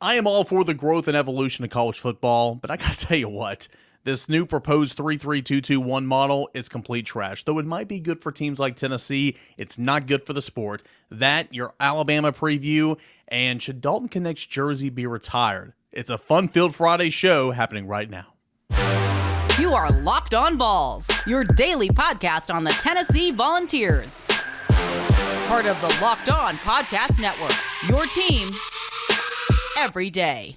I am all for the growth and evolution of college football, but I gotta tell you what, this new proposed 3-3-2-2-1 model is complete trash. Though it might be good for teams like Tennessee, it's not good for the sport. That, your Alabama preview, and should Dalton Knecht's jersey be retired? It's a fun-filled Friday show happening right now. You are Locked On Vols, your daily podcast on the Tennessee Volunteers. Part of the Locked On Podcast Network, your team every day.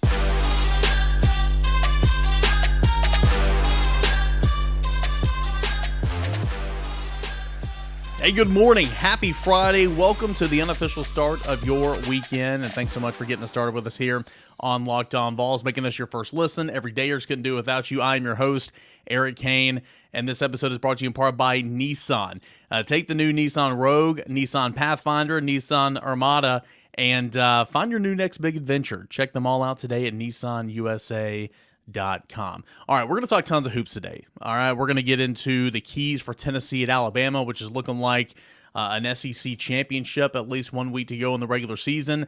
Hey, good morning. Happy Friday. Welcome to the unofficial start of your weekend. And thanks so much for getting us started with us here on Locked On Vols, making this your first listen. Every dayers couldn't do it without you. I am your host, Eric Kane, and this episode is brought to you in part by Nissan. Take the new Nissan Rogue, Nissan Pathfinder, Nissan Armada, and find your new next big adventure. Check them all out today at nissanusa.com. All right, we're going to talk tons of hoops today. All right, we're going to get into the keys for Tennessee at Alabama, which is looking like an SEC championship, at least 1 week to go in the regular season.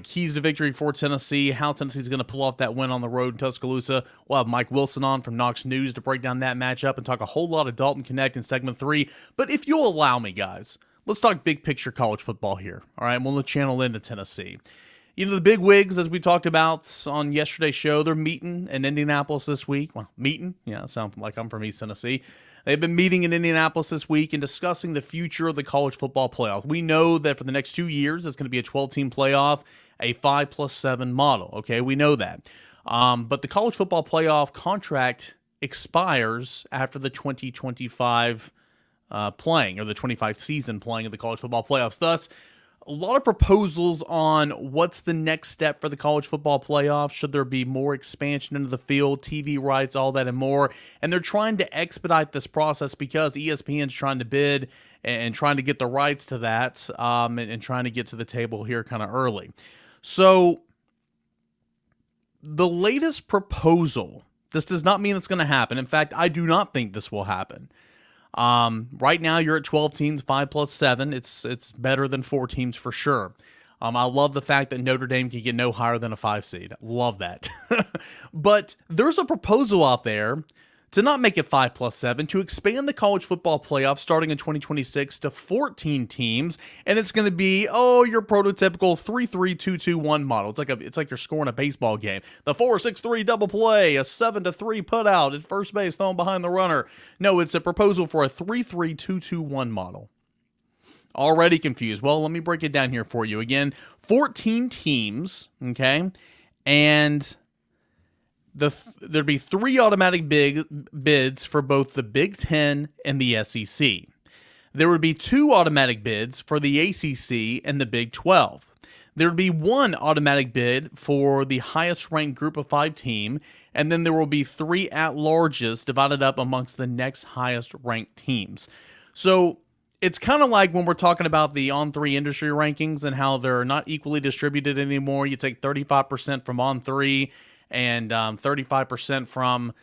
Keys to victory for Tennessee, how Tennessee's going to pull off that win on the road in Tuscaloosa. We'll have Mike Wilson on from Knox News to break down that matchup and talk a whole lot of Dalton Knecht in segment 3. But if you'll allow me, guys, let's talk big picture college football here. All right, we'll channel into Tennessee. You know, the big wigs, as we talked about on yesterday's show, they're meeting in Indianapolis this week. Well, meeting? Yeah, sounds like I'm from East Tennessee. They've been meeting in Indianapolis this week and discussing the future of the college football playoff. We know that for the next 2 years, it's going to be a 12-team playoff, a 5+7 model. Okay, we know that. But the college football playoff contract expires after the 2025 playing, or the 25 season playing of the college football playoffs. Thus, a lot of proposals on what's the next step for the college football playoff. Should there be more expansion into the field, TV rights, all that and more? And they're trying to expedite this process because ESPN's trying to bid and trying to get the rights to that and trying to get to the table here kind of early. So the latest proposal, this does not mean it's going to happen. In fact, I do not think this will happen. Right now you're at 12 teams, 5+7. It's better than 4 teams for sure. I love the fact that Notre Dame can get no higher than a 5 seed. Love that. But there's a proposal out there to not make it 5+7, to expand the college football playoff starting in 2026 to 14 teams, and it's going to be your prototypical 3-3-2-2-1 model. It's like you're scoring a baseball game. The 4-6-3 double play, a 7-3 put out at first base, thrown behind the runner. No, it's a proposal for a 3-3-2-2-1 model. Already confused. Well, let me break it down here for you. Again, 14 teams, okay, and there'd be 3 automatic bids for both the Big Ten and the SEC. There would be 2 automatic bids for the ACC and the Big 12. There would be 1 automatic bid for the highest ranked group of 5 team, and then there will be 3 at-larges divided up amongst the next highest ranked teams. So it's kind of like when we're talking about the On3 industry rankings and how they're not equally distributed anymore. You take 35% from On3 and 35% from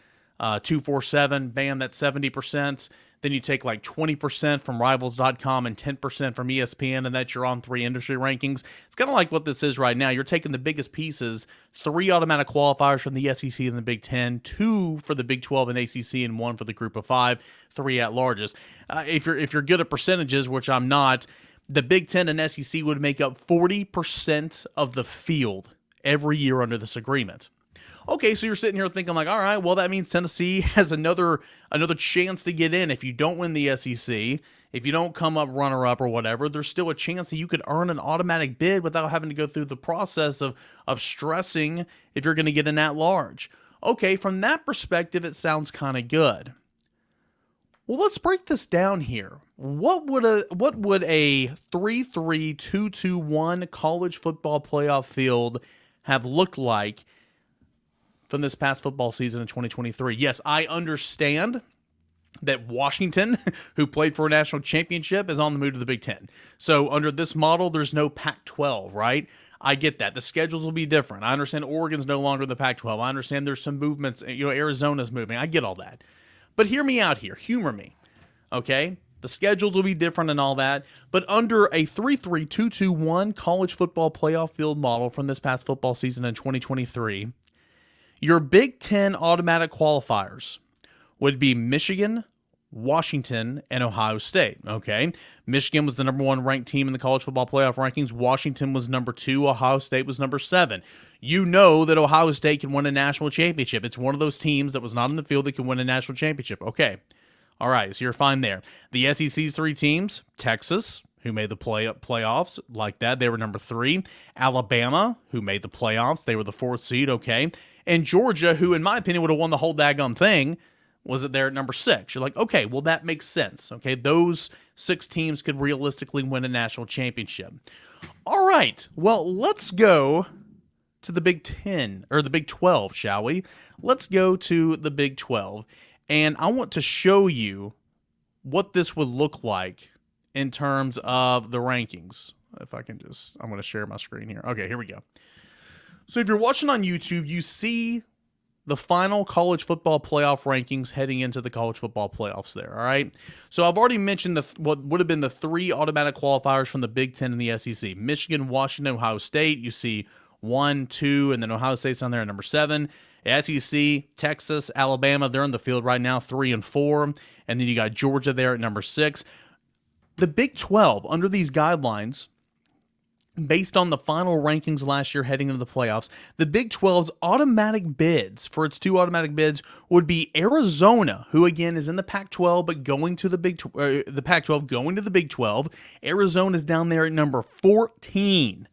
247, bam, that's 70%. Then you take like 20% from Rivals.com and 10% from ESPN, and that's your On3 industry rankings. It's kind of like what this is right now. You're taking the biggest pieces, 3 automatic qualifiers from the SEC and the Big Ten, 2 for the Big 12 and ACC, and 1 for the Group of 5, 3 at-larges. If you're good at percentages, which I'm not, the Big Ten and SEC would make up 40% of the field every year under this agreement. Okay, so you're sitting here thinking like, all right, well, that means Tennessee has another chance to get in. If you don't win the SEC, if you don't come up runner-up or whatever, there's still a chance that you could earn an automatic bid without having to go through the process of stressing if you're going to get an at-large. Okay, from that perspective, it sounds kind of good. Well, let's break this down here. What would a 3-3-2-2-1 college football playoff field have looked like from this past football season in 2023. Yes, I understand that Washington, who played for a national championship, is on the move to the Big Ten. So under this model, there's no Pac-12, right? I get that. The schedules will be different. I understand Oregon's no longer in the Pac-12. I understand there's some movements. Arizona's moving. I get all that. But hear me out here. Humor me, okay? The schedules will be different and all that, but under a 3-3-2-2-1 college football playoff field model from this past football season in 2023, your Big Ten automatic qualifiers would be Michigan, Washington, and Ohio State. Okay, Michigan was the number 1 ranked team in the college football playoff rankings. Washington was number 2. Ohio State was number 7. You know that Ohio State can win a national championship. It's one of those teams that was not in the field that can win a national championship. Okay. All right, so you're fine there. The SEC's 3 teams, Texas, who made the playoffs, like that, they were number 3. Alabama, who made the playoffs, they were the 4th seed, okay. And Georgia, who in my opinion would have won the whole daggum thing, was it there at number 6. You're like, okay, well that makes sense, okay. Those 6 teams could realistically win a national championship. All right, well, let's go to the Big 10, or the Big 12, shall we? Let's go to the Big 12. And I want to show you what this would look like in terms of the rankings. If I can I'm going to share my screen here. Okay, here we go. So if you're watching on YouTube, you see the final college football playoff rankings heading into the college football playoffs there, all right? So I've already mentioned what would have been the 3 automatic qualifiers from the Big Ten and the SEC. Michigan, Washington, Ohio State. You see 1, 2, and then Ohio State's on there at number 7. SEC, Texas, Alabama, they're in the field right now, 3 and 4. And then you got Georgia there at number 6. The Big 12, under these guidelines, based on the final rankings last year heading into the playoffs, the Big 12's automatic bids, for its 2 automatic bids, would be Arizona, who again is in the Pac-12, but going to the Pac-12, going to the Big 12. Arizona's down there at number 14.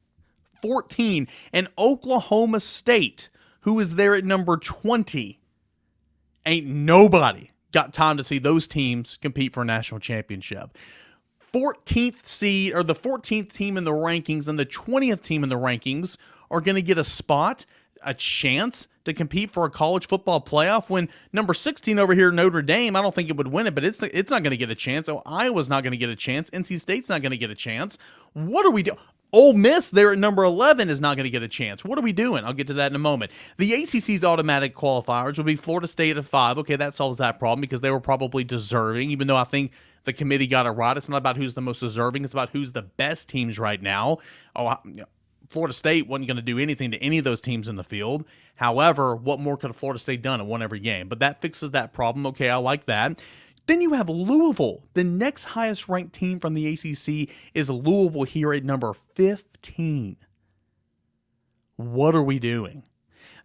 14. And Oklahoma State, who is there at number 20. Ain't nobody got time to see those teams compete for a national championship. 14th seed, or the 14th team in the rankings and the 20th team in the rankings are going to get a spot, a chance to compete for a college football playoff, when number 16 over here, Notre Dame, I don't think it would win it, but it's not going to get a chance. So Iowa's not going to get a chance. NC State's not going to get a chance. What are we doing? Ole Miss there at number 11 is not going to get a chance. What are we doing? I'll get to that in a moment. The ACC's automatic qualifiers will be Florida State at 5. Okay, that solves that problem because they were probably deserving, even though I think the committee got it right. It's not about who's the most deserving. It's about who's the best teams right now. Florida State wasn't going to do anything to any of those teams in the field. However, what more could Florida State done and won every game? But that fixes that problem. Okay, I like that. Then you have Louisville. The next highest ranked team from the ACC is Louisville here at number 15. What are we doing?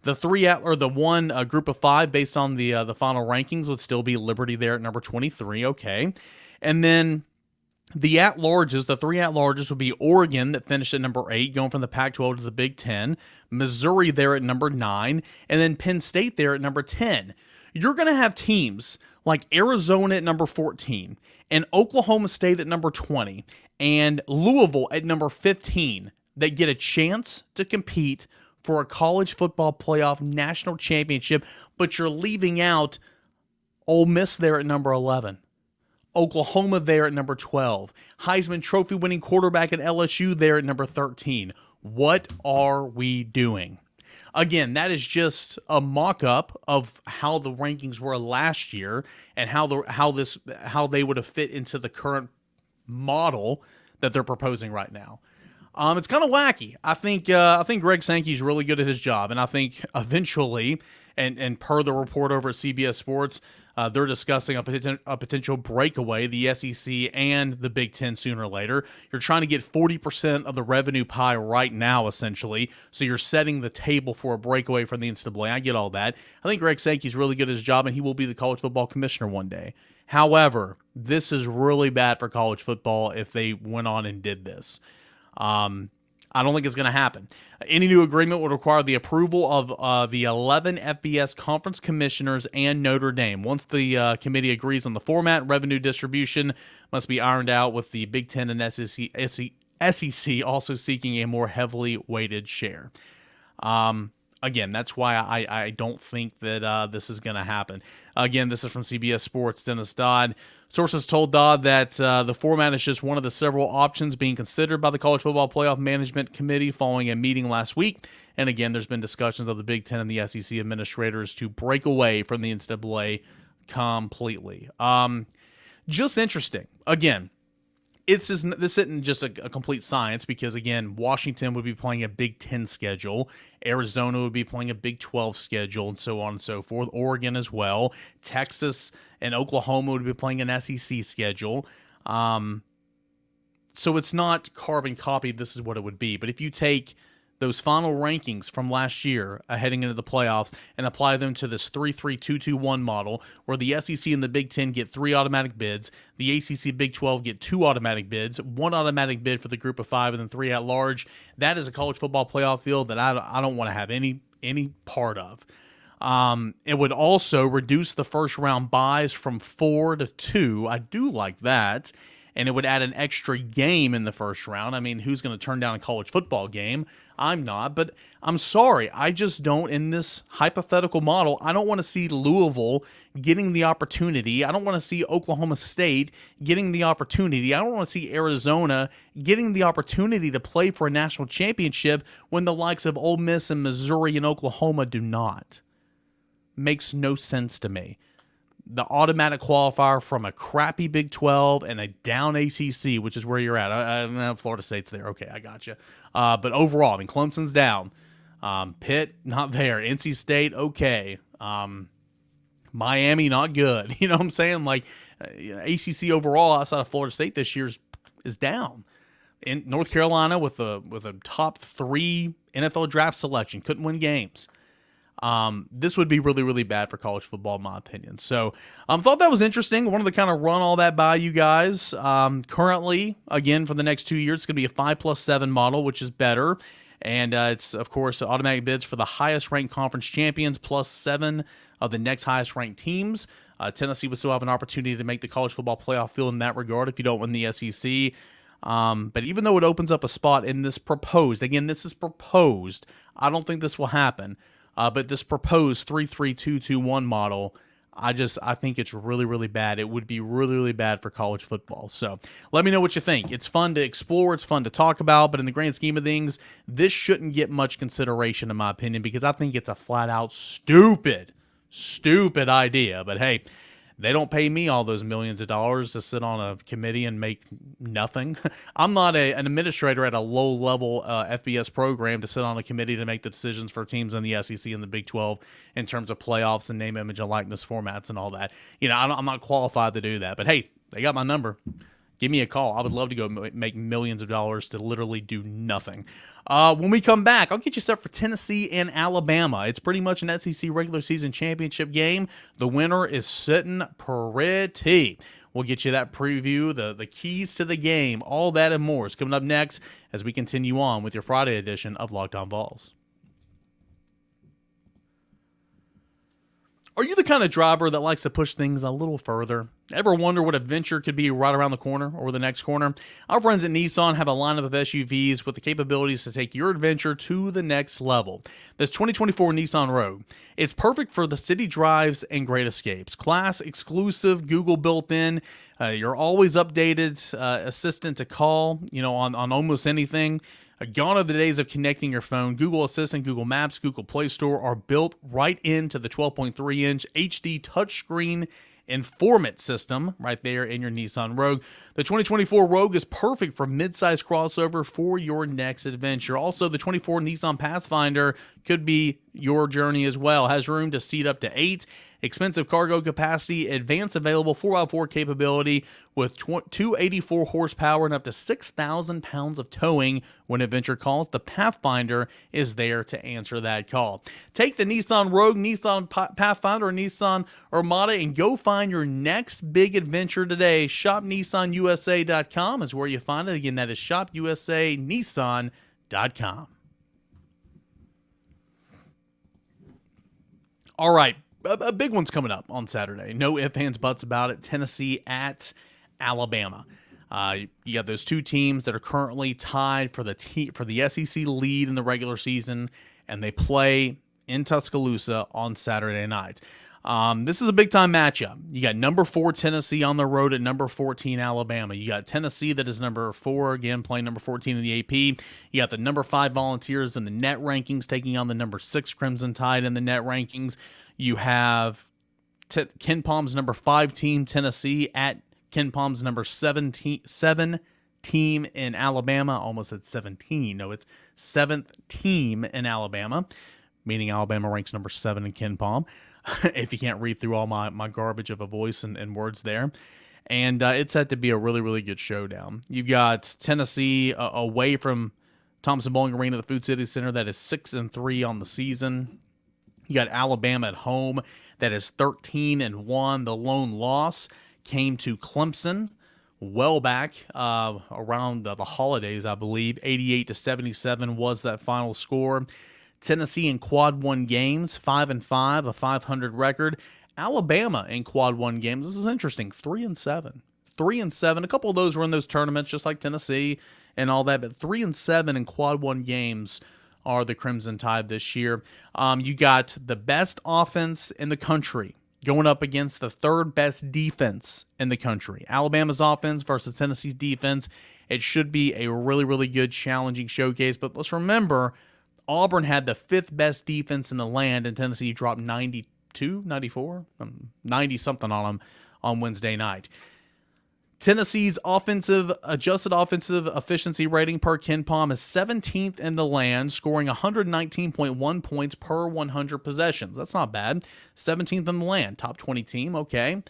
The one group of 5 based on the final rankings would still be Liberty there at number 23. Okay. And then the 3 at-larges would be Oregon, that finished at number 8, going from the Pac-12 to the Big Ten, Missouri there at number 9, and then Penn State there at number 10. You're going to have teams like Arizona at number 14, and Oklahoma State at number 20, and Louisville at number 15 that get a chance to compete for a college football playoff national championship, but you're leaving out Ole Miss there at number 11. Oklahoma there at number 12. Heisman Trophy winning quarterback at LSU there at number 13. What are we doing? Again, that is just a mock-up of how the rankings were last year and how they would have fit into the current model that they're proposing right now. It's kind of wacky. I think Greg Sankey's really good at his job, and I think eventually, and per the report over at CBS Sports, they're discussing a potential breakaway, the SEC and the Big Ten sooner or later. You're trying to get 40% of the revenue pie right now, essentially, so you're setting the table for a breakaway from the NCAA. I get all that. I think Greg Sankey's really good at his job, and he will be the college football commissioner one day. However, this is really bad for college football if they went on and did this. I don't think it's going to happen. Any new agreement would require the approval of the 11 FBS conference commissioners and Notre Dame. Once the committee agrees on the format, revenue distribution must be ironed out, with the Big Ten and SEC also seeking a more heavily weighted share. Again, that's why I don't think that this is going to happen. Again, this is from CBS Sports. Dennis Dodd. Sources told Dodd that the format is just one of the several options being considered by the College Football Playoff Management Committee following a meeting last week. And again, there's been discussions of the Big Ten and the SEC administrators to break away from the NCAA completely. just interesting. Again, this isn't just a complete science because, again, Washington would be playing a Big Ten schedule. Arizona would be playing a Big 12 schedule and so on and so forth. Oregon as well. Texas and Oklahoma would be playing an SEC schedule. So it's not carbon copy. This is what it would be. But if you take those final rankings from last year heading into the playoffs and apply them to this 3-3-2-2-1 model where the SEC and the Big Ten get 3 automatic bids, the ACC Big 12 get 2 automatic bids, 1 automatic bid for the group of 5, and then 3 at large, that is a college football playoff field that I don't want to have any part of. It would also reduce the first round buys from 4 to 2. I do like that. And it would add an extra game in the first round. I mean, who's going to turn down a college football game? I'm not, but I'm sorry. I just don't, in this hypothetical model, I don't want to see Louisville getting the opportunity. I don't want to see Oklahoma State getting the opportunity. I don't want to see Arizona getting the opportunity to play for a national championship when the likes of Ole Miss and Missouri and Oklahoma do not. Makes no sense to me. The automatic qualifier from a crappy Big 12 and a down ACC, which is where you're at. I know Florida State's there. Okay, I got you. But overall, I mean, Clemson's down. Pitt, not there. NC State, okay. Miami, not good. You know what I'm saying? Like, ACC overall outside of Florida State this year is down. In North Carolina with a top 3 NFL draft selection, couldn't win games. This would be really, really bad for college football, in my opinion. So, thought that was interesting. Wanted to kind of run all that by you guys. Currently, again, for the next 2 years, it's going to be a 5+7 model, which is better. And it's, of course, automatic bids for the highest ranked conference champions plus 7 of the next highest ranked teams. Tennessee would still have an opportunity to make the college football playoff field in that regard if you don't win the SEC. But even though it opens up a spot in this proposed, again, this is proposed, I don't think this will happen. But this proposed 3-3-2-2-1 model, I think it's really, really bad. It would be really, really bad for college football. So let me know what you think. It's fun to explore. It's fun to talk about. But in the grand scheme of things, this shouldn't get much consideration, in my opinion, because I think it's a flat-out stupid idea. But hey, they don't pay me all those millions of dollars to sit on a committee and make nothing. I'm not an administrator at a low-level FBS program to sit on a committee to make the decisions for teams in the SEC and the Big 12 in terms of playoffs and name, image, and likeness formats and all that. You know, I'm not qualified to do that. But hey, they got my number. Give me a call. I would love to go make millions of dollars to literally do nothing. When we come back, I'll get you set for Tennessee and Alabama. It's pretty much an SEC regular season championship game. The winner is sitting pretty. We'll get you that preview, the keys to the game, all that and more is coming up next as we continue on with your Friday edition of Locked On Vols. Are you the kind of driver that likes to push things a little further? Ever wonder what adventure could be right around the corner or the next corner? Our friends at Nissan have a lineup of SUVs with the capabilities to take your adventure to the next level. This 2024 Nissan Rogue, it's perfect for the city drives and great escapes. Class exclusive, Google built in. You're always updated, assistant to call, on almost anything. Gone are the days of connecting your phone. Google Assistant, Google Maps, Google Play Store are built right into the 12.3-inch HD touchscreen Informant system right there in your Nissan Rogue. The 2024 Rogue is perfect for mid-size crossover for your next adventure. Also, the 24 Nissan Pathfinder could be your journey as well. Has room to seat up to 8. Expensive cargo capacity, advanced available 4x4 capability with 284 horsepower and up to 6,000 pounds of towing when adventure calls. The Pathfinder is there to answer that call. Take the Nissan Rogue, Nissan Pathfinder, or Nissan Armada and go find your next big adventure today. ShopNissanUSA.com is where you find it. Again, that is ShopUSANissan.com. All right. A big one's coming up on Saturday. No ifs, ands, buts about it. Tennessee at Alabama. You got those two teams that are currently tied for the SEC lead in the regular season, and they play in Tuscaloosa on Saturday night. This is a big-time matchup. You got number 4 Tennessee on the road at number 14 Alabama. You got Tennessee that is number 4, again, playing number 14 in the AP. You got the number 5 Volunteers in the net rankings taking on the number 6 Crimson Tide in the net rankings. You have Ken Palm's number 5 team, Tennessee, at Ken Palm's number 7 team in Alabama. Almost said 17. No, it's 7th team in Alabama, meaning Alabama ranks number 7 in Ken Palm. If you can't read through all my garbage of a voice and words there. And it's set to be a really, really good showdown. You've got Tennessee away from Thompson Bowling Arena, the Food City Center, that is 6-3 on the season. You got Alabama at home, that is 13-1. The lone loss came to Clemson, well back around the holidays, I believe. 88-77 was that final score. Tennessee in quad 1 games, 5-5, a 500 record. Alabama in quad 1 games, this is interesting, 3-7. 3-7. A couple of those were in those tournaments, just like Tennessee and all that, but 3-7 in quad 1 games are the Crimson Tide this year. You got the best offense in the country going up against the third best defense in the country. Alabama's offense versus Tennessee's defense. It should be a really, really good, challenging showcase, but let's remember, Auburn had the 5th best defense in the land, and Tennessee dropped 92, 94, 90-something on them on Wednesday night. Tennessee's adjusted offensive efficiency rating per Ken Palm is 17th in the land, scoring 119.1 points per 100 possessions. That's not bad. 17th in the land, top 20 team, okay.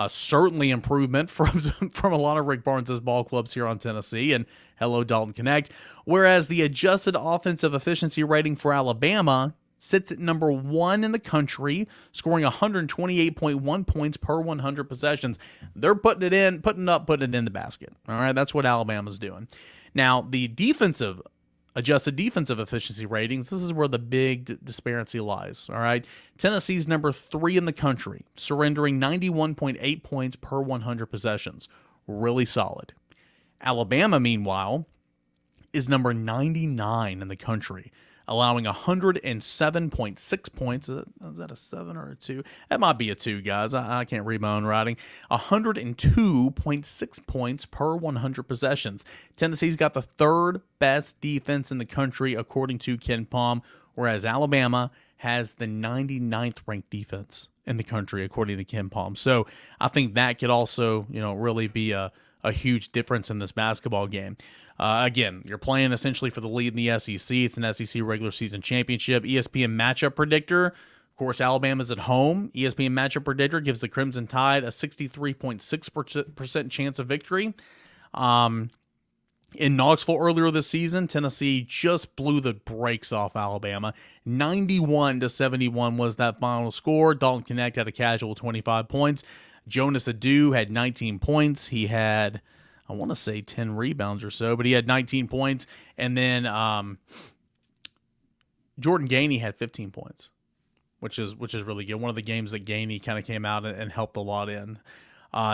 Certainly improvement from a lot of Rick Barnes' ball clubs here on Tennessee, and hello, Dalton Knecht. Whereas the adjusted offensive efficiency rating for Alabama sits at number 1 in the country, scoring 128.1 points per 100 possessions. They're putting it in the basket. All right, that's what Alabama's doing. Now, the adjusted defensive efficiency ratings, this is where the big disparity lies. All right, Tennessee's number 3 in the country, surrendering 91.8 points per 100 possessions. Really solid. Alabama, meanwhile, is number 99 in the country, allowing 107.6 points. Is that a 7 or a 2? That might be a 2, guys. I can't read my own writing. 102.6 points per 100 possessions. Tennessee's got the 3rd best defense in the country, according to Ken Palm, whereas Alabama has the 99th ranked defense in the country, according to Ken Palm. So I think that could also, really be a huge difference in this basketball game. Again, you're playing essentially for the lead in the SEC. It's an SEC regular season championship. ESPN matchup predictor. Of course, Alabama's at home. ESPN matchup predictor gives the Crimson Tide a 63.6% chance of victory. In Knoxville earlier this season, Tennessee just blew the brakes off Alabama. 91-71 was that final score. Dalton Knecht had a casual 25 points. Jonas Adu had 19 points. He had, I want to say 10 rebounds or so, but he had 19 points. And then Jordan Gainey had 15 points, which is really good. One of the games that Gainey kind of came out and helped a lot in.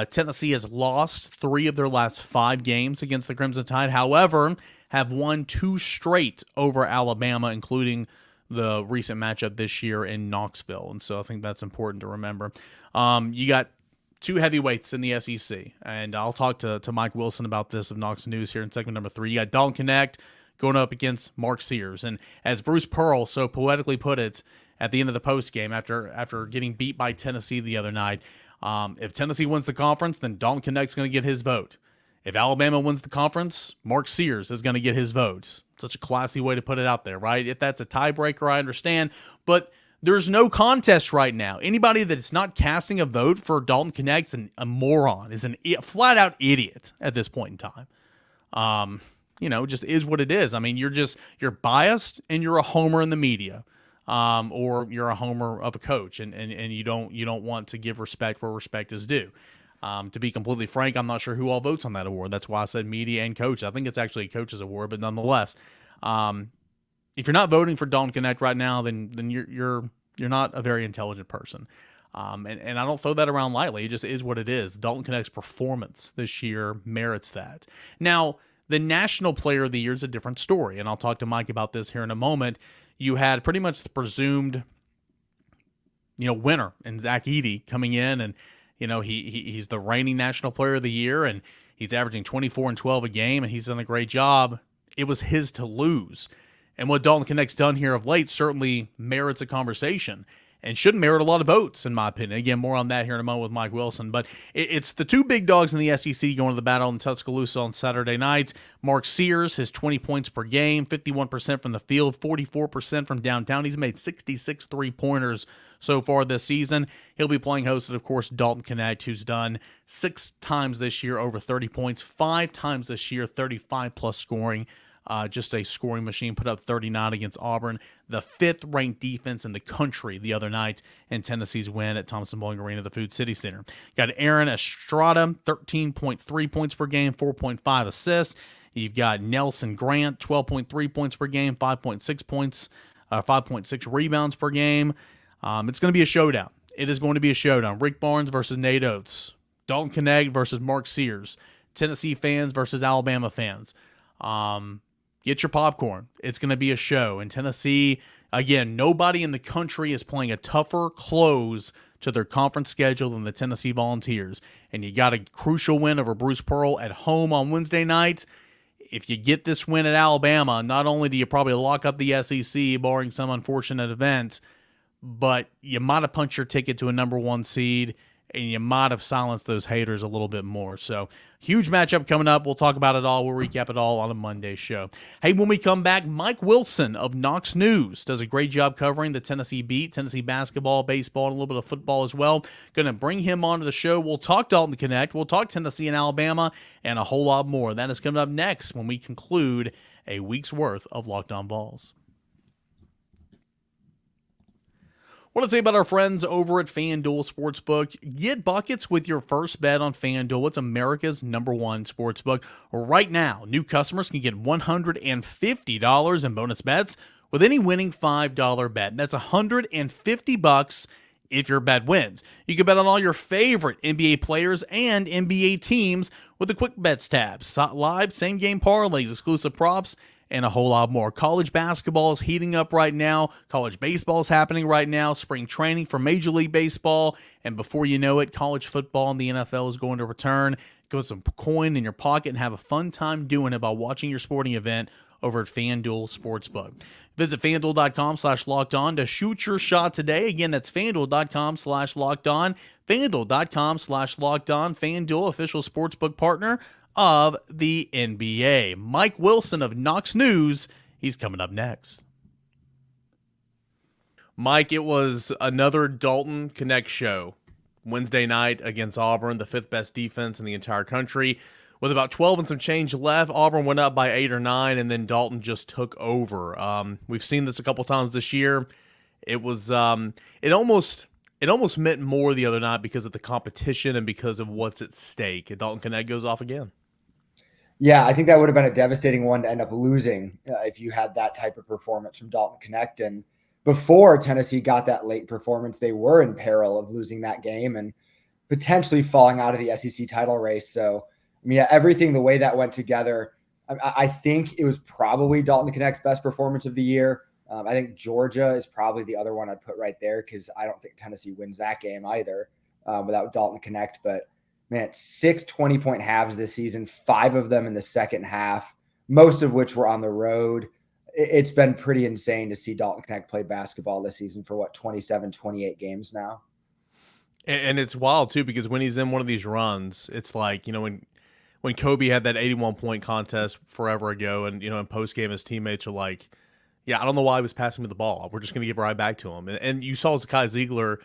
Tennessee has lost 3 of their last 5 games against the Crimson Tide. However, have won 2 straight over Alabama, including the recent matchup this year in Knoxville. And so I think that's important to remember. You got 2 heavyweights in the SEC, and I'll talk to Mike Wilson about this of Knox News here in segment number 3. You got Dalton Knecht going up against Mark Sears, and as Bruce Pearl so poetically put it at the end of the post game after getting beat by Tennessee the other night, if Tennessee wins the conference, then Dalton Knecht's going to get his vote. If Alabama wins the conference, Mark Sears is going to get his votes. Such a classy way to put it out there, right? If that's a tiebreaker, I understand, but there's no contest right now. Anybody that's not casting a vote for Dalton Knecht's a moron, is a flat-out idiot at this point in time. Just is what it is. I mean, you're biased and you're a homer in the media, or you're a homer of a coach, and you don't want to give respect where respect is due. To be completely frank, I'm not sure who all votes on that award. That's why I said media and coach. I think it's actually a coach's award, but nonetheless, if you're not voting for Dalton Knecht right now, then you're not a very intelligent person. And I don't throw that around lightly. It just is what it is. Dalton Knecht's performance this year merits that. Now, the National Player of the Year is a different story, and I'll talk to Mike about this here in a moment. You had pretty much the presumed, winner in Zach Edey coming in, and he's the reigning National Player of the Year, and he's averaging 24 and 12 a game, and he's done a great job. It was his to lose. And what Dalton Knecht's done here of late certainly merits a conversation. and should merit a lot of votes, in my opinion. Again, more on that here in a moment with Mike Wilson. But it's the two big dogs in the SEC going to the battle in Tuscaloosa on Saturday night. Mark Sears, his 20 points per game, 51% from the field, 44% from downtown. He's made 66 three-pointers so far this season. He'll be playing host, of course, Dalton Knecht, who's done 6 times this year over 30 points, 5 times this year 35-plus scoring. Just a scoring machine, put up 39 against Auburn, the 5th-ranked defense in the country the other night in Tennessee's win at Thompson-Boling Arena, the Food City Center. Got Aaron Estrada, 13.3 points per game, 4.5 assists. You've got Nelson Grant, 12.3 points per game, 5.6 points, 5.6 rebounds per game. It's going to be a showdown. It is going to be a showdown. Rick Barnes versus Nate Oats. Dalton Knecht versus Mark Sears. Tennessee fans versus Alabama fans. Get your popcorn. It's going to be a show. And Tennessee, again, nobody in the country is playing a tougher close to their conference schedule than the Tennessee Volunteers. And you got a crucial win over Bruce Pearl at home on Wednesday night. If you get this win at Alabama, not only do you probably lock up the SEC, barring some unfortunate event, but you might have punched your ticket to a number 1 seed, and you might have silenced those haters a little bit more. So, huge matchup coming up. We'll talk about it all. We'll recap it all on a Monday show. Hey, when we come back, Mike Wilson of Knox News does a great job covering the Tennessee beat, Tennessee basketball, baseball, and a little bit of football as well. Going to bring him onto the show. We'll talk Dalton Knecht. We'll talk Tennessee and Alabama, and a whole lot more. That is coming up next when we conclude a week's worth of Locked On Vols. What to say about our friends over at FanDuel Sportsbook? Get buckets with your first bet on FanDuel. It's America's #1 sportsbook. Right now, new customers can get $150 in bonus bets with any winning $5 bet. That's $150 if your bet wins. You can bet on all your favorite NBA players and NBA teams with the Quick Bets tab. Live same-game parlays, exclusive props, and a whole lot more. College basketball is heating up right now. College baseball is happening right now. Spring training for Major League Baseball. And before you know it, college football and the NFL is going to return. Put some coin in your pocket and have a fun time doing it by watching your sporting event over at FanDuel Sportsbook. Visit FanDuel.com/lockedon to shoot your shot today. Again, that's FanDuel.com/lockedon. FanDuel.com/lockedon. FanDuel, official sportsbook partner of the NBA. Mike Wilson of Knox News, he's coming up next. Mike, it was another Dalton Knecht show Wednesday night against Auburn, the 5th best defense in the entire country. With about 12 and some change left, Auburn went up by 8 or 9, and then Dalton just took over. We've seen this a couple times this year. It was it almost meant more the other night because of the competition and because of what's at stake. And Dalton Knecht goes off again. Yeah, I think that would have been a devastating one to end up losing if you had that type of performance from Dalton Knecht. And before Tennessee got that late performance, they were in peril of losing that game and potentially falling out of the SEC title race. So, I mean, yeah, everything, the way that went together, I think it was probably Dalton Knecht's best performance of the year. I think Georgia is probably the other one I'd put right there because I don't think Tennessee wins that game either without Dalton Knecht. But man, 6 20-point halves this season, 5 of them in the second half, most of which were on the road. It's been pretty insane to see Dalton Knecht play basketball this season for 27, 28 games now. And it's wild too, because when he's in one of these runs, it's like, when Kobe had that 81-point contest forever ago, and, in post-game his teammates are like, yeah, I don't know why he was passing me the ball. We're just going to give it right back to him. And you saw Zakai Ziegler,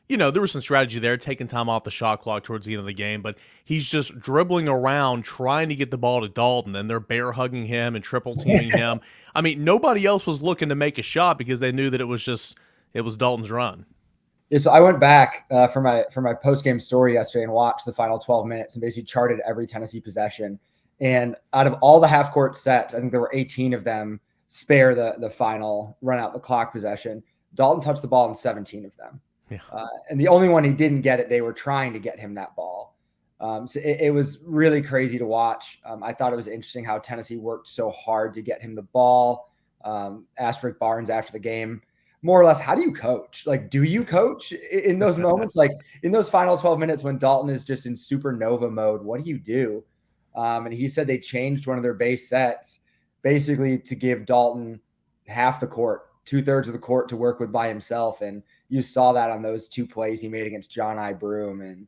there was some strategy there, taking time off the shot clock towards the end of the game, but he's just dribbling around trying to get the ball to Dalton, and they're bear hugging him and triple teaming him. I mean, nobody else was looking to make a shot because they knew that it was Dalton's run. Yeah, so I went back for my post-game story yesterday and watched the final 12 minutes and basically charted every Tennessee possession. And out of all the half-court sets, I think there were 18 of them spare the final run out the clock possession. Dalton touched the ball in 17 of them. Yeah. And the only one he didn't get it, they were trying to get him that ball. So it was really crazy to watch. I thought it was interesting how Tennessee worked so hard to get him the ball. Asked Rick Barnes after the game, more or less, how do you coach? Like, do you coach in those moments? Like in those final 12 minutes when Dalton is just in supernova mode, what do you do? And he said they changed one of their base sets basically to give Dalton half the court 2/3 of the court to work with by himself. And you saw that on those 2 plays he made against John I. Broome. And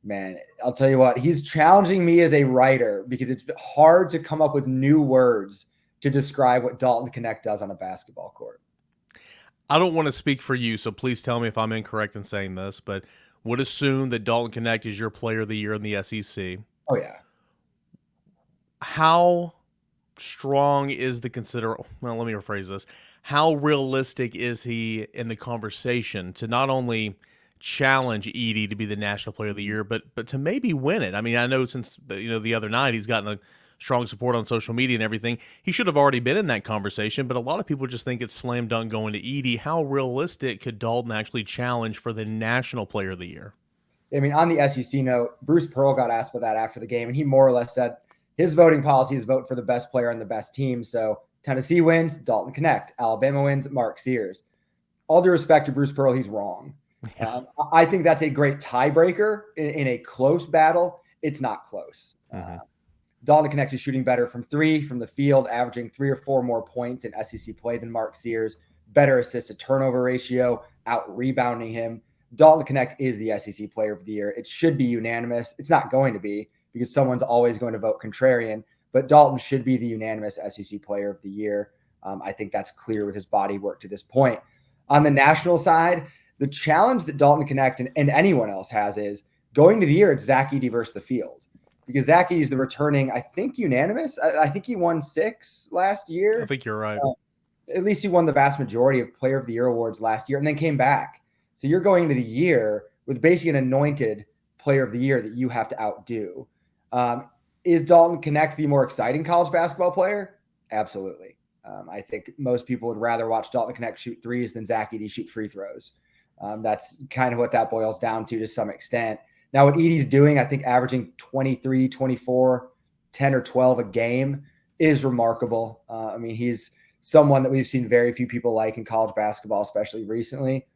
man, I'll tell you what, he's challenging me as a writer because it's hard to come up with new words to describe what Dalton Knecht does on a basketball court. I don't want to speak for you, so please tell me if I'm incorrect in saying this, but would assume that Dalton Knecht is your player of the year in the SEC. Oh, yeah. How strong is the well, let me rephrase this. How realistic is he in the conversation to not only challenge Edey to be the national player of the year, but to maybe win it? I mean, I know since the other night he's gotten a strong support on social media and everything. He should have already been in that conversation, but a lot of people just think it's slam dunk going to Edey. How realistic could Dalton actually challenge for the national player of the year? I mean, on the SEC note, Bruce Pearl got asked about that after the game, and he more or less said his voting policy is vote for the best player on the best team. So Tennessee wins, Dalton Knecht. Alabama wins, Mark Sears. All due respect to Bruce Pearl, he's wrong. I think that's a great tiebreaker in a close battle. It's not close. Dalton Knecht is shooting better from 3 from the field, averaging 3 or 4 more points in SEC play than Mark Sears. Better assist to turnover ratio, out rebounding him. Dalton Knecht is the SEC player of the year. It should be unanimous. It's not going to be because someone's always going to vote contrarian, but Dalton should be the unanimous SEC player of the year. I think that's clear with his body work to this point. On the national side, the challenge that Dalton Knecht and anyone else has is going to the year, it's Zach Edey versus the field. Because Zach Edey's the returning, I think, unanimous. I think he won 6 last year. I think you're right. At least he won the vast majority of Player of the Year awards last year and then came back. So you're going into the year with basically an anointed Player of the Year that you have to outdo. Is Dalton Knecht the more exciting college basketball player? Absolutely. I think most people would rather watch Dalton Knecht shoot threes than Zach Edey shoot free throws. That's kind of what that boils down to some extent. Now, what Edey's doing, I think averaging 23, 24, 10 or 12 a game is remarkable. I mean, he's someone that we've seen very few people like in college basketball, especially recently.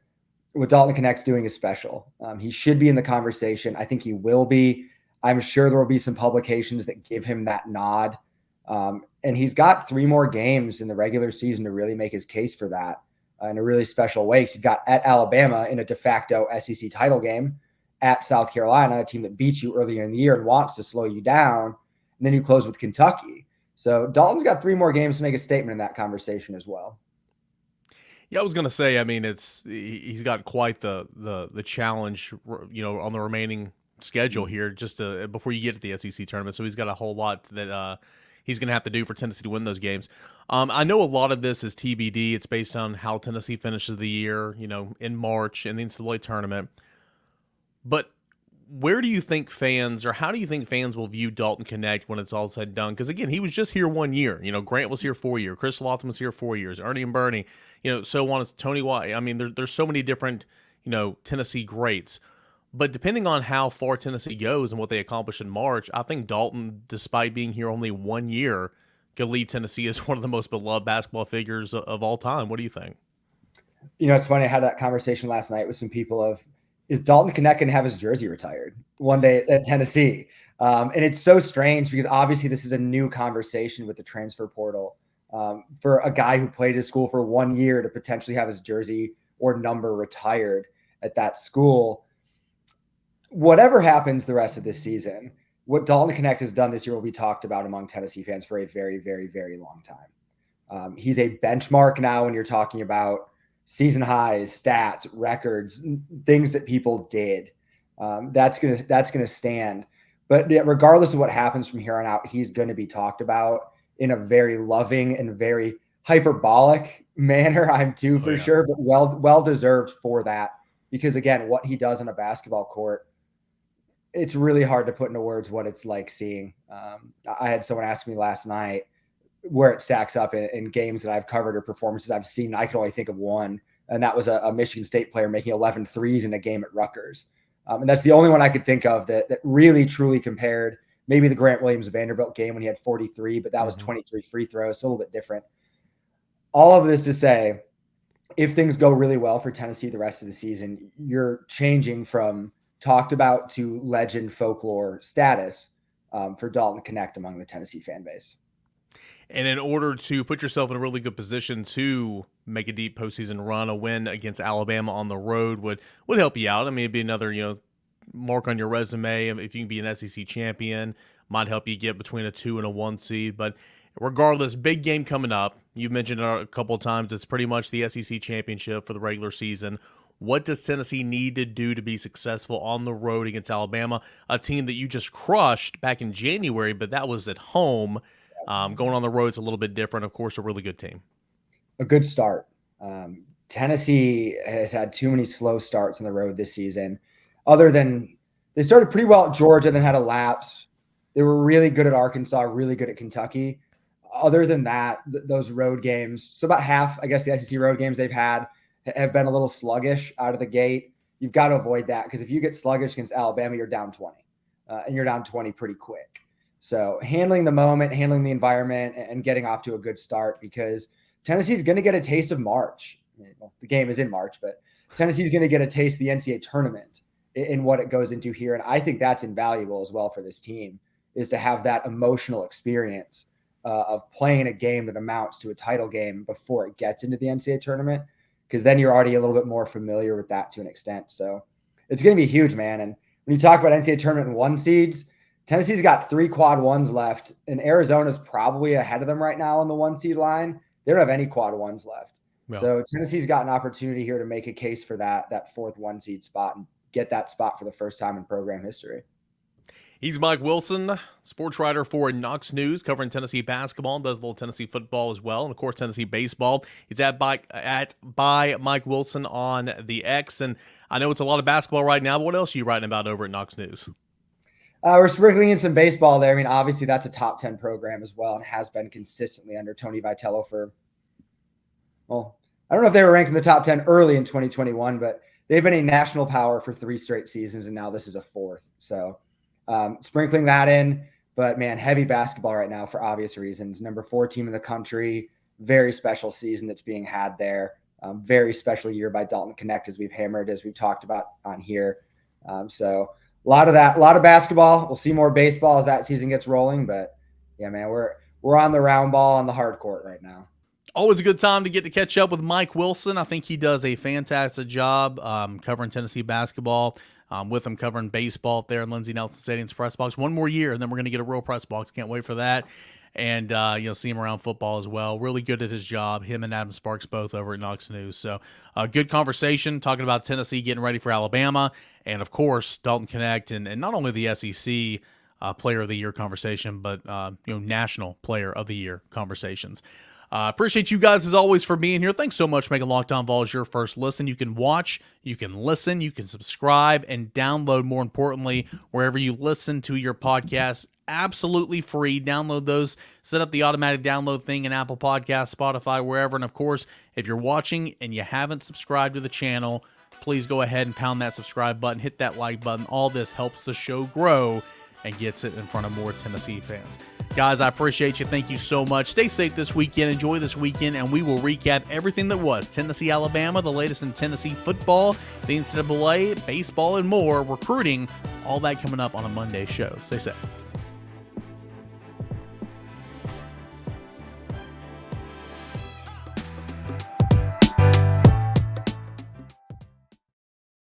What Dalton Knecht's doing is special. He should be in the conversation. I think he will be. I'm sure there will be some publications that give him that nod. And he's got 3 more games in the regular season to really make his case for that in a really special way. He got at Alabama in a de facto SEC title game, at South Carolina, a team that beat you earlier in the year and wants to slow you down. And then you close with Kentucky. So Dalton's got 3 more games to make a statement in that conversation as well. Yeah, I was going to say, I mean, he's got quite the challenge, on the remaining schedule here just before you get to the SEC tournament. So he's got a whole lot that he's going to have to do for Tennessee to win those games. I know a lot of this is TBD. It's based on how Tennessee finishes the year, in March in the NCAA tournament. But where do you think fans, or how do you think fans will view Dalton Knecht when it's all said and done? Because, again, he was just here 1 year. Grant was here 4 years. Chris Lawton was here 4 years. Ernie and Bernie, so on. It's Tony White. I mean, there's so many different, Tennessee greats. But depending on how far Tennessee goes and what they accomplish in March, I think Dalton, despite being here only 1 year, could lead Tennessee as one of the most beloved basketball figures of all time. What do you think? It's funny. I had that conversation last night with some people of, is Dalton Knecht going to have his jersey retired one day at Tennessee? And it's so strange because obviously this is a new conversation with the transfer portal for a guy who played at school for 1 year to potentially have his jersey or number retired at that school. Whatever happens the rest of this season, what Dalton Knecht has done this year will be talked about among Tennessee fans for a very, very, very long time. He's a benchmark now when you're talking about season highs, stats, records, things that people did. That's gonna stand. But regardless of what happens from here on out, he's going to be talked about in a very loving and very hyperbolic manner. I'm too for sure, but well deserved for that. Because again, what he does on a basketball court, it's really hard to put into words what it's like seeing. I had someone ask me last night where it stacks up in games that I've covered or performances I've seen. I could only think of one, and that was a Michigan State player making 11 threes in a game at Rutgers. And that's the only one I could think of that really, truly compared. Maybe the Grant Williams Vanderbilt game when he had 43, but that was 23 free throws, so a little bit different. All of this to say, if things go really well for Tennessee the rest of the season, you're changing from talked about to legend folklore status for Dalton Knecht among the Tennessee fan base. And in order to put yourself in a really good position to make a deep postseason run. A win against Alabama on the road would help you out. I mean, it'd be another, mark on your resume. If you can be an SEC champion, might help you get between a 2 and a 1 seed. But regardless, big game coming up. You've mentioned it a couple of times. It's pretty much the SEC championship for the regular season. What does Tennessee need to do to be successful on the road against Alabama, a team that you just crushed back in January, but that was at home? Going on the road is a little bit different. Of course, a really good team. A good start. Tennessee has had too many slow starts on the road this season. Other than they started pretty well at Georgia, then had a lapse. They were really good at Arkansas, really good at Kentucky. Other than that, those road games, so about half, I guess, the SEC road games they've had have been a little sluggish out of the gate. You've got to avoid that, because if you get sluggish against Alabama, you're down 20, and you're down 20 pretty quick. So handling the moment, handling the environment, and getting off to a good start, because Tennessee's going to get a taste of March. Well, the game is in March, but Tennessee's going to get a taste of the NCAA tournament in what it goes into here. And I think that's invaluable as well for this team, is to have that emotional experience of playing a game that amounts to a title game before it gets into the NCAA tournament, because then you're already a little bit more familiar with that to an extent. So it's going to be huge, man. And when you talk about NCAA tournament 1 seeds, Tennessee's got 3 quad 1s left, and Arizona's probably ahead of them right now on the 1 seed line. They don't have any quad 1s left. No. So Tennessee's got an opportunity here to make a case for that 4th 1 seed spot and get that spot for the first time in program history. He's Mike Wilson, sports writer for Knox News, covering Tennessee basketball, and does a little Tennessee football as well, and of course Tennessee baseball. He's at by Mike Wilson on the X, and I know it's a lot of basketball right now, but what else are you writing about over at Knox News? We're sprinkling in some baseball there. I mean, obviously that's a top 10 program as well, and has been consistently under Tony Vitello for, well, I don't know if they were ranked in the top 10 early in 2021, but they've been a national power for 3 straight seasons, and now this is a 4th. So sprinkling that in, but man, heavy basketball right now for obvious reasons. Number 4 team in the country, very special season that's being had there. Very special year by Dalton Knecht, as we've talked about on here. So a lot of basketball. We'll see more baseball as that season gets rolling, but yeah, man, we're on the round ball on the hard court right now. Always a good time to get to catch up with Mike Wilson. I think he does a fantastic job covering Tennessee basketball. With him covering baseball up there in Lindsey Nelson Stadium's press box. 1 more year, and then we're going to get a real press box. Can't wait for that. And you'll see him around football as well. Really good at his job. Him and Adam Sparks both over at Knox News. So good conversation talking about Tennessee getting ready for Alabama. And, of course, Dalton Knecht and not only the SEC Player of the Year conversation, but National Player of the Year conversations. Appreciate you guys as always for being here. Thanks so much for making Locked On Vols your first listen. You can watch, you can listen, you can subscribe, and download, more importantly, wherever you listen to your podcast. Absolutely free. Download those. Set up the automatic download thing in Apple Podcasts, Spotify, wherever. And, of course, if you're watching and you haven't subscribed to the channel, please go ahead and pound that subscribe button. Hit that like button. All this helps the show grow and gets it in front of more Tennessee fans. Guys, I appreciate you. Thank you so much. Stay safe this weekend. Enjoy this weekend, and we will recap everything that was Tennessee, Alabama, the latest in Tennessee football, the NCAA, baseball, and more, recruiting, all that coming up on a Monday show. Stay safe.